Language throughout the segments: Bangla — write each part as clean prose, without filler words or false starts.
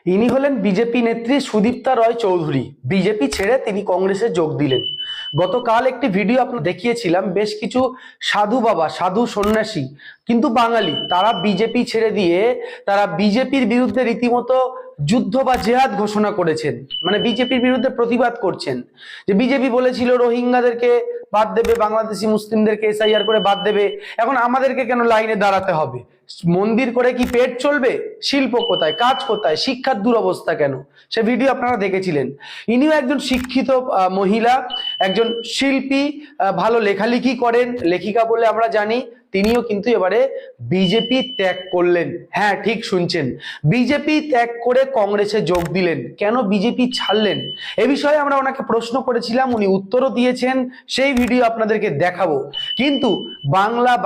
ইনি হলেন বিজেপি নেত্রী সুদীপ্তা রয় চৌধুরী। বিজেপি ছেড়ে তিনি কংগ্রেসে যোগ দিলেন। গতকাল একটি ভিডিও আপনার দেখিয়েছিলাম, বেশ কিছু সাধু বাবা, সাধু সন্ন্যাসী কিন্তু বাঙালি, তারা বিজেপি ছেড়ে দিয়ে তারা বিজেপির বিরুদ্ধে রীতিমতো যুদ্ধ বা জেহাদ ঘোষণা করেছেন। মানে বিজেপির বিরুদ্ধে প্রতিবাদ করছেন যে বিজেপি বলেছিল রোহিঙ্গাদেরকে বাদ দেবে, বাংলাদেশি মুসলিমদেরকে এসআইআর করে বাদ দেবে, এখন আমাদেরকে কেন লাইনে দাঁড়াতে হবে? মন্দির করে কি পেট চলবে? শিল্প কোথায়, কাজ কোথায়, শিক্ষার দুরবস্থা কেন? সে ভিডিও আপনারা দেখেছিলেন। ইনিও একজন শিক্ষিত মহিলা, একজন শিল্পী, ভালো লেখালেখি করেন, লেখিকা বলে আমরা জানি। তিনিও কিন্তু এবারে বিজেপি ত্যাগ করলেন। হ্যাঁ, ঠিক শুনছেন, বিজেপি ত্যাগ করে কংগ্রেসে যোগ দিলেন। কেন বিজেপি ছাড়লেন এ বিষয়ে আমরা ওনাকে প্রশ্ন করেছিলাম, উনি উত্তরও দিয়েছেন, সেই ভিডিও আপনাদেরকে দেখাবো। কিন্তু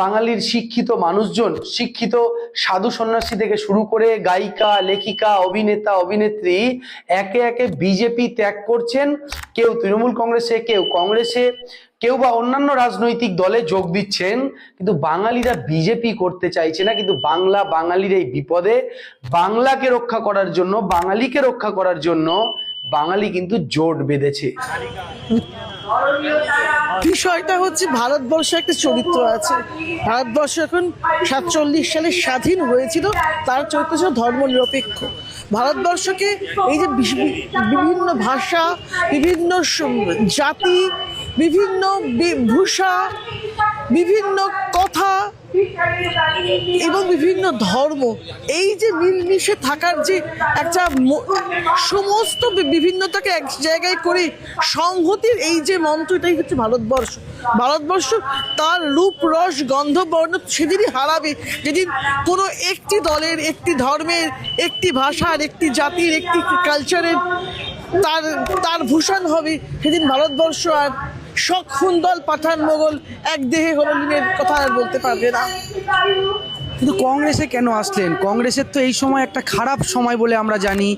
বাঙালির শিক্ষিত মানুষজন, শিক্ষিত সাধু সন্ন্যাসী থেকে শুরু করে গায়িকা, লেখিকা, অভিনেতা, অভিনেত্রী একে একে বিজেপি ত্যাগ করছেন। কেউ তৃণমূল কংগ্রেসে, কেউ কংগ্রেসে, কেউ বা অন্যান্য রাজনৈতিক দলে যোগ দিচ্ছেন, কিন্তু বাঙালিরা বিজেপি করতে চাইছে না। কিন্তু বাঙালির এই বিপদে বাংলাকে রক্ষা করার জন্য, বাঙালিকে রক্ষা করার জন্য বাঙালি কিন্তু জোট বেঁধেছে। বিষয়টা হচ্ছে, ভারতবর্ষে একটা চরিত্র আছে। ভারতবর্ষ এখন 47 সালে স্বাধীন হয়েছিল, তার চরিত্র ছিল ধর্ম নিরপেক্ষ। ভারতবর্ষকে এই যে বিভিন্ন ভাষা, বিভিন্ন জাতি, বিভিন্ন ভূষা, বিভিন্ন কথা এবং বিভিন্ন ধর্ম, এই যে মিলমিশে থাকার যে একটা সমস্ত বিভিন্নতাকে এক জায়গায় করে সংহতির এই যে মন্ত্র, এটাই হচ্ছে ভারতবর্ষ। ভারতবর্ষ তার রূপ, রস, গন্ধ, বর্ণ সেদিনই হারাবে যেদিন কোনো একটি দলের, একটি ধর্মের, একটি ভাষার, একটি জাতির, একটি কালচারের তার ভূষণ হবে। সেদিন ভারতবর্ষ আর শক, হুন্দল, পাঠান, মোগল এক দেহে হরিণের কথা আর বলতে পারবে না। কিন্তু কংগ্রেসে কেন আসলেন? কংগ্রেসের তো এই সময় একটা খারাপ সময় বলে আমরা জানি।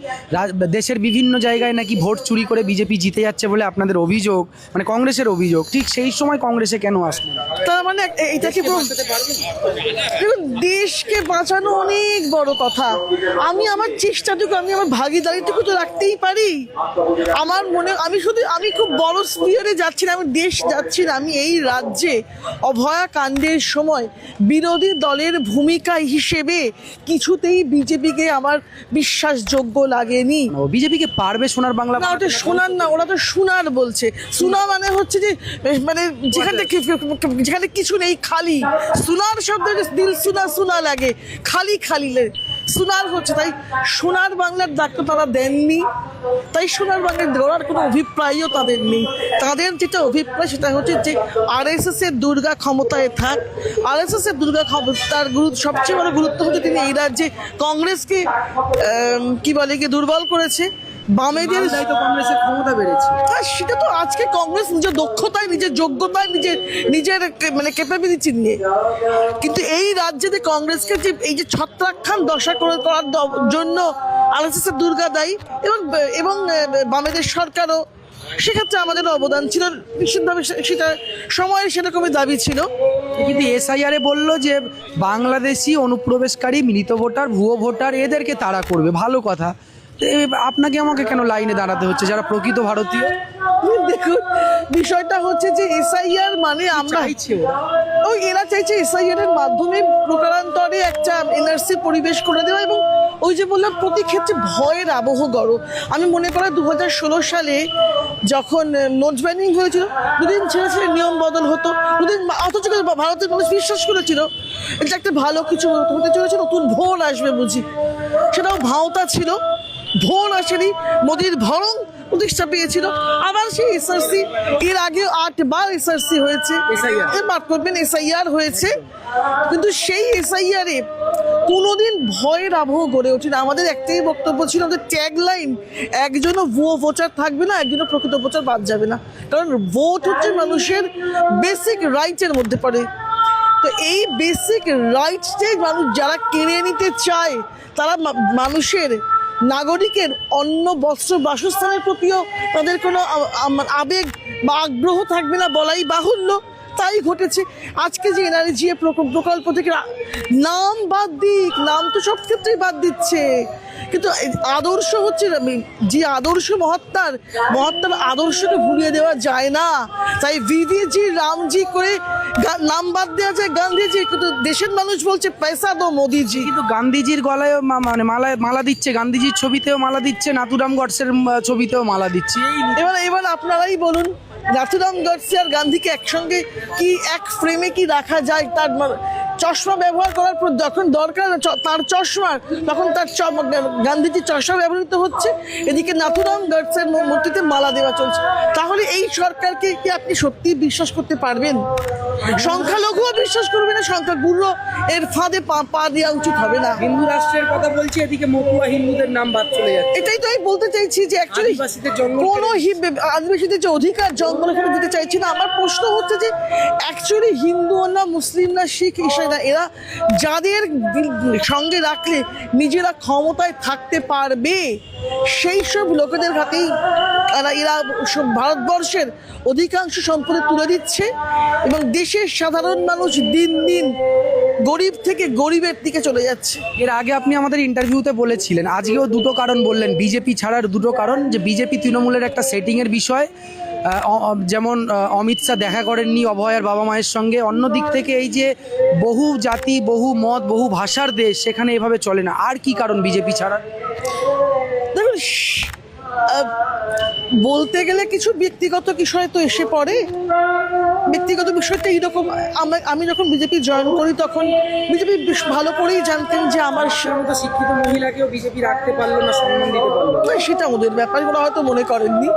দেশের বিভিন্ন জায়গায় নাকি ভোট চুরি করে বিজেপি জিতে যাচ্ছে বলে আপনাদের অভিযোগ, মানে কংগ্রেসের অভিযোগ। ঠিক সেই সময় কংগ্রেসে কেন আসলেন? তার মানে এটা কি দেশকে বাঁচানো অনেক বড় কথা। আমি আমার চেষ্টাটুকু, আমি আমার ভাগিদারিটুকু তো রাখতেই পারি। আমার মনে, আমি খুব বড় স্পিয়ারে যাচ্ছি না, আমি দেশ যাচ্ছি না। আমি এই রাজ্যে অভয়াকাণ্ডের সময় বিরোধী দলের ভূমিকা হিসেবে কিছুতেই বিজেপিকে আমার বিশ্বাসযোগ্য লাগেনি। বিজেপিকে পারবে সোনার বাংলা? না, ওটা সোনার না, ওরা তো সোনার বলছে। সোনা মানে হচ্ছে যে, মানে যেখানে কিছু নেই, খালি। সোনার শব্দ দিল সুনা সুনা লাগে, খালি খালি সোনার হচ্ছে। তাই সোনার বাংলার ডাক্তার তারা দেননি, তাই সোনার বাংলার দেওয়ার কোনো অভিপ্রায়ও তাদের নেই। তাদের যেটা অভিপ্রায় সেটা হচ্ছে যে আরএসএস এর দুর্গা ক্ষমতায় থাক। আরএসএস এর দুর্গা ক্ষমতার সবচেয়ে বড় গুরুত্ব হচ্ছে তিনি এই রাজ্যে কংগ্রেসকে কি বলে গিয়ে দুর্বল করেছে। বামেদের কংগ্রেসের ক্ষমতা বেড়েছে। সেটা তো আজকে কংগ্রেস নিজের দক্ষতায়, নিজের যোগ্যতায়, নিজের মানে ক্যাপাবিলিটি নিয়ে। কিন্তু এই রাজ্যে কংগ্রেসকে যে এই যে ছত্রাখান দশা করার জন্য আরএসএস এর দুর্গা দায়ী, এবং বামেদের সরকারও, সেক্ষেত্রে আমাদের অবদান ছিল নিশ্চিতভাবে। সেটা সময়ের সেরকমই দাবি ছিল। কিন্তু এসআইআর বললো যে বাংলাদেশি অনুপ্রবেশকারী, মৃত ভোটার, ভুয়ো ভোটার এদেরকে তাড়া করবে। ভালো কথা, আপনাকে আমাকে কেন লাইনে দাঁড়াতে হচ্ছে যারা প্রকৃত ভারতীয়? দেখুন, বিষয়টা হচ্ছে যে এসআইআর মানে আমরা এরা চাইছে এসআইআর এর মাধ্যমে প্রকারান্তরে একটা এনআরসি পরিবেশ করে দেওয়া, এবং ওই যে বললাম প্রতি ক্ষেত্রে ভয়ের আবহ গড়। আমি মনে করি 2016 সালে যখন নোট ব্যানিং হয়েছিল, দুদিন ছেড়ে ছেড়ে নিয়ম বদল হতো, দুদিন, অথচ ভারতের মানুষ বিশ্বাস করেছিল এটা একটা ভালো কিছু হতে চলেছে, নতুন ভোর আসবে বুঝি। সেটাও ভাওতা ছিল, ভোর আসেনি, মোদির ভরং প্রতিষ্ঠা পেয়েছিল। আবার সেই এসআরসি, এর আগে 8 বার এসআরসি হয়েছে, এসআইআর হয়েছে, কিন্তু সেই এসআইআর এ কোনোদিন ভয়ের আবহ গড়ে ওঠেনি। আমাদের একটাই বক্তব্য ছিল, আমাদের ট্যাগলাইন, একজনও ভুয়ো ভোটার থাকবে না, একজনও প্রকৃত ভোটার বাদ যাবে না। কারণ ভোট হচ্ছে মানুষের বেসিক রাইটের মধ্যে পড়ে। তো এই বেসিক রাইটসটাই মানুষ যারা কেড়ে নিতে চায়, তারা মানুষের, নাগরিকের অন্ন, বস্ত্র, বাসস্থানের প্রতিও তাদের কোনো আবেগ বা আগ্রহ থাকবে না বলাই বাহুল্য। তাই ঘটেছে। আজকে যে এনআরজি প্রকল্প থেকে নাম বাদ দিক, নাম তো সব ক্ষেত্রেই বাদ দিচ্ছে, কিন্তু আদর্শ হচ্ছে যে আদর্শ মহাত্মার আদর্শকে ভুলিয়ে দেওয়া যায় না। তাই বিডিজি রামজি করে নাম বাদ দেওয়া যায় গান্ধীজি, কিন্তু দেশের মানুষ বলছে পয়সা দো মোদিজি। কিন্তু গান্ধীজির গলায় মানে মালা দিচ্ছে, গান্ধীজির ছবিতেও মালা দিচ্ছে, নাথুরাম গডসের ছবিতেও মালা দিচ্ছে। এবার আপনারাই বলুন, নাথুরাম গডসে আর গান্ধীকে একসঙ্গে কি এক ফ্রেমে কি রাখা যায়? তার চশমা ব্যবহার করার পর যখন দরকার তার চশমা, তখন তার গান্ধীজির চশমা ব্যবহৃত হচ্ছে, এদিকে নাথুরাম গডসের মূর্তিতে মালা দেওয়া চলছে। তাহলে এই সরকারকে কি আপনি সত্যি বিশ্বাস করতে পারবেন? সংখ্যালঘুও বিশ্বাস করবে না, সংখ্যাগুরু এর ফাঁদে পা দেওয়া উচিত হবে না। হিন্দু রাষ্ট্রের কথা বলছি, এদিকে মতুয়া হিন্দুদের নাম বাদ চলে যাচ্ছে। এটাই তো আমি বলতে চাইছি যে অ্যাকচুয়ালি কোনো আদিবাসীদের যে অধিকার জঙ্গল এখানে দিতে চাইছি না। আমার প্রশ্ন হচ্ছে যে অ্যাকচুয়ালি হিন্দু না, মুসলিম না, শিখ, ইসাই না, এরা যাদের সঙ্গে রাখলে নিজেরা ক্ষমতায় থাকতে পারবে সেই সব লোকেদের হাতেই এরা ভারতবর্ষের অধিকাংশ সম্পত্তি তুলে দিচ্ছে এবং দেশের সাধারণ মানুষ দিন দিন গরিব থেকে গরিবের দিকে চলে যাচ্ছে। এর আগে আপনি আমাদের ইন্টারভিউতে বলেছিলেন, আজকেও দুটো কারণ বললেন, বিজেপি ছাড়ার দুটো কারণ, যে বিজেপি তৃণমূলের একটা সেটিংয়ের বিষয়, যেমন অমিত শাহ দেখা করেননি অভয়ার বাবা মায়ের সঙ্গে, অন্য দিক থেকে এই যে বহু জাতি, বহু মত, বহু ভাষার দেশ, সেখানে এভাবে চলে না। আর কি কারণ বিজেপি ছাড়া? দেখুন, বলতে গেলে কিছু ব্যক্তিগত বিষয় তো এসে পড়ে। ব্যক্তিগত বিষয়টা এইরকম, আমি যখন বিজেপি জয়েন করি তখন বিজেপি বেশ ভালো করেই জানতেন যে আমার শিক্ষিত মহিলাকেও বিজেপি রাখতে পারলো না, সম্মান দিতে পারলো না, সেটা ওদের ব্যাপার, ওরা হয়তো মনে করেননি।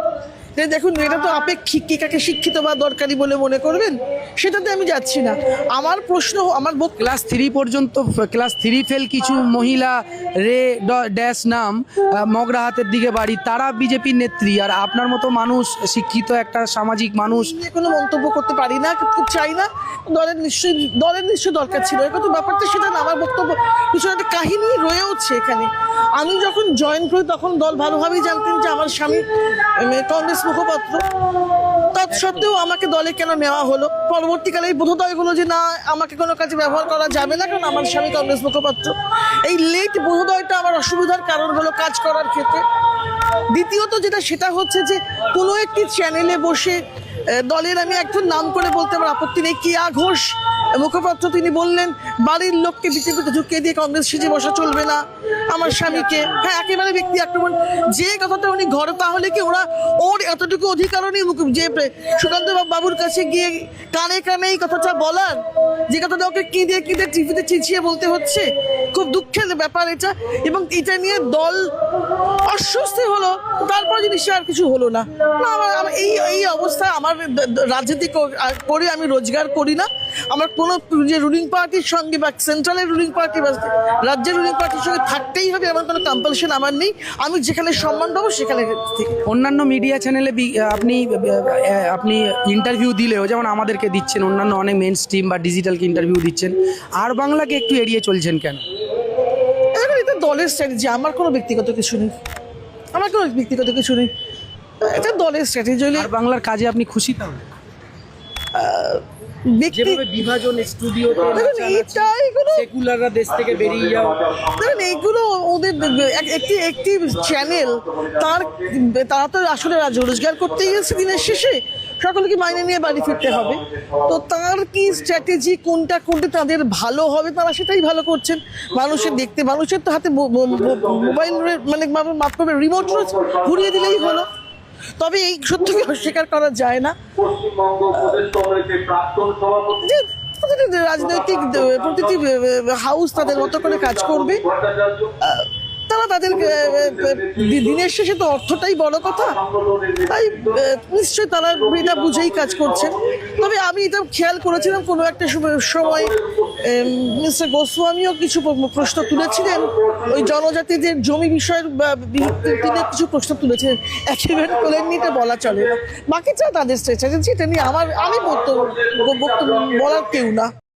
দেখুন, এটা তো আপেক্ষিক, কে কাকে শিক্ষিত বা দরকারি বলে মনে করবেন সেটাতে আমি যাচ্ছি না। আমার প্রশ্ন, আমার ক্লাস 3 পর্যন্ত, ক্লাস 3 ফেল কিছু মহিলা, রে ড্যাশ নাম, মগরাহাতের দিকে বাড়ি, তারা বিজেপির নেত্রী, আর আপনার মতো মানুষ, শিক্ষিত একটা সামাজিক মানুষ, কোনো মন্তব্য করতে পারি না, চাই না। দলের নিশ্চয়ই দরকার ছিল, এটা তো ব্যাপারটা সেটা না। আমার বক্তব্য পিছনে একটা কাহিনী রয়েছে এখানে। আমি যখন জয়েন করি তখন দল ভালোভাবেই জানতেন যে আমার স্বামী কংগ্রেস মুখপাত্র, তৎসত্ত্বেও আমাকে দলে কেন নেওয়া হলো? পরবর্তীকালে এই বোধোদয় হলো যে না, আমাকে কোনো কাজে ব্যবহার করা যাবে না, কারণ আমার স্বামী কংগ্রেস মুখপাত্র। এই লেট বোধোদয়টা আমার অসুবিধার কারণ হলো কাজ করার ক্ষেত্রে। দ্বিতীয়ত যেটা, সেটা হচ্ছে যে কোনো একটি চ্যানেলে বসে দলের আমি একজন নাম করে বলতে আমার আপত্তি নেই, কিয়া ঘোষ মুখপাত্র, তিনি বললেন বাড়ির লোককে বিজেপিতে ঢুকিয়ে দিয়ে কংগ্রেস সেজে বসা চলবে না, আমার স্বামীকে। হ্যাঁ, একেবারে ব্যক্তি আক্রমণ যে কথাটা উনি ঘরে, তাহলে কি ওর এতটুকু অধিকারও নেই যে সুকান্ত বাবুর কাছে গিয়ে কানে কানে এই কথাটা বলার, যে কথাটা ওকে কেঁদে টিভিতে চিঁচিয়ে বলতে হচ্ছে? খুব দুঃখের ব্যাপার এটা। এবং এটা নিয়ে দল অস্বস্তি হলো, তারপর জিনিসটা আর কিছু হলো না। এই অবস্থায় আমার রাজনীতি করে আমি রোজগার করি না। আমার কোনো যে রুলিং পার্টির সঙ্গে বা সেন্ট্রালের রুলিং পার্টি বা রাজ্যের রুলিং পার্টির সঙ্গে থাকতেই হবে এমন কোনো কম্পালশন আমার নেই। আমি যেখানে সম্মান পাবো সেখানে। অন্যান্য মিডিয়া চ্যানেলে আপনি ইন্টারভিউ দিলেও, যেমন আমাদেরকে দিচ্ছেন, অন্যান্য অনেক মেন স্ট্রিম বা ডিজিটালকে ইন্টারভিউ দিচ্ছেন, আর বাংলাকে একটু এড়িয়ে চলছেন কেন? এটা দলের স্ট্র্যাটেজি, আমার কোনো ব্যক্তিগত কিছু নেই। এটা দলের স্ট্র্যাটেজি। আর বাংলার কাজে আপনি খুশি? তাহলে বিভাজন, স্টুডিও, সেকুলাররা দেশ থেকে বেরিয়ে যাও, এইগুলো ওদের একটি চ্যানেল, তারা তো আসলে রোজগার করতে গেছে, দিনের শেষে সকলকে মাইনে নিয়ে বাড়ি ফিরতে হবে। তো তার কি স্ট্র্যাটেজি, কোনটা তাদের ভালো হবে, তারা সেটাই ভালো করছেন। মানুষের তো হাতে মোবাইল, মানে মাত্র রিমোট ঘুরিয়ে দিলেই হলো। তবে এই সত্যকে অস্বীকার করা যায় না যে রাজনৈতিক প্রতিটি হাউস তাদের মতো করে কাজ করবে। তারা তাদের দিনের শেষে তো অর্থটাই বড় কথা, তাই নিশ্চয়ই তারা এটা বুঝেই কাজ করছেন। তবে আমি এটা খেয়াল করেছিলাম, কোনো একটা সময় মিস্টার গোস্বামীও কিছু প্রশ্ন তুলেছিলেন, ওই জনজাতিদের জমি বিষয়ের তিনি কিছু প্রশ্ন তুলেছিলেন, একেবারে তোলেননি এটা বলা চলে না। বাকিটা তাদের স্ট্র্যাটেজি, এটা নিয়ে আমি বক্তব্য বলার কেউ না।